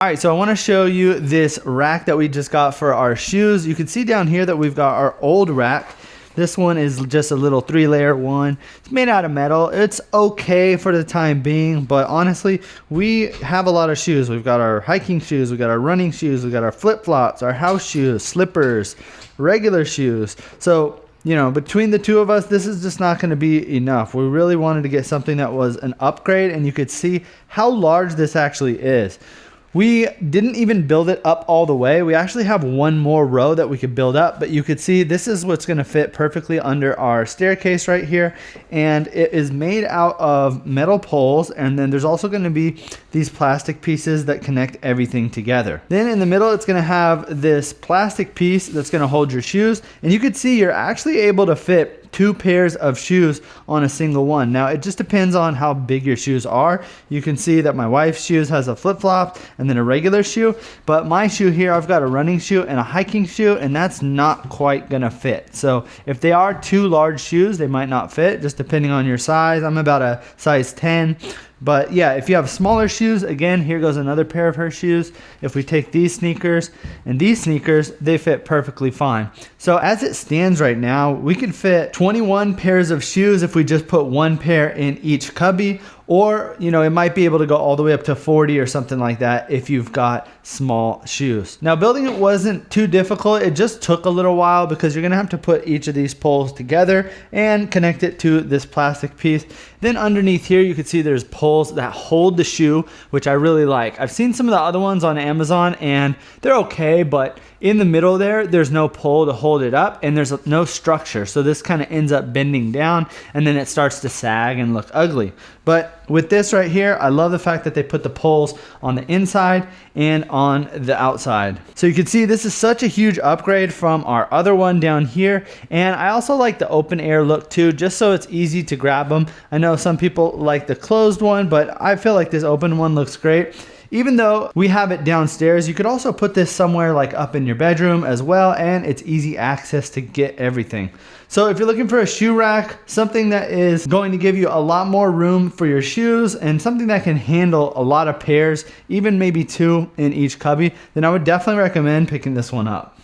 All right, so I want to show you this rack that we just got for our shoes. You can see down here that we've got our old rack. This one is just a little 3-layer one. It's made out of metal. It's okay for the time being, but honestly, we have a lot of shoes. We've got our hiking shoes, we've got our running shoes, we've got our flip-flops, our house shoes, slippers, regular shoes. So, you know, between the two of us, this is just not going to be enough. We really wanted to get something that was an upgrade, and you could see how large this actually is. We didn't even build it up all the way. We actually have one more row that we could build up, but you could see this is what's going to fit perfectly under our staircase right here. And it is made out of metal poles, and then there's also going to be these plastic pieces that connect everything together. Then in the middle, it's going to have this plastic piece that's going to hold your shoes, and you could see you're actually able to fit 2 pairs of shoes on a single one. Now it just depends on how big your shoes are. You can see that my wife's shoes has a flip-flop and then a regular shoe, but my shoe here, I've got a running shoe and a hiking shoe, and that's not quite gonna fit. So if they are 2 large shoes, they might not fit, just depending on your size. I'm about a size 10. But yeah, if you have smaller shoes, again, here goes another pair of her shoes. If we take these sneakers and these sneakers, they fit perfectly fine. So as it stands right now, we could fit 21 pairs of shoes if we just put 1 pair in each cubby, or, you know, it might be able to go all the way up to 40 or something like that if you've got small shoes. Now, building it wasn't too difficult. It just took a little while because you're gonna have to put each of these poles together and connect it to this plastic piece. Then underneath here, you can see there's poles that hold the shoe, which I really like. I've seen some of the other ones on Amazon and they're okay, but in the middle there's no pole to hold it up and there's no structure. So this kind of ends up bending down and then it starts to sag and look ugly. But with this right here, I love the fact that they put the poles on the inside and on the outside. So you can see this is such a huge upgrade from our other one down here. And I also like the open air look too, just so it's easy to grab them. I know some people like the closed one, but I feel like this open one looks great. Even though we have it downstairs, you could also put this somewhere like up in your bedroom as well, and it's easy access to get everything. So if you're looking for a shoe rack, something that is going to give you a lot more room for your shoes and something that can handle a lot of pairs, even maybe 2 in each cubby, then I would definitely recommend picking this one up.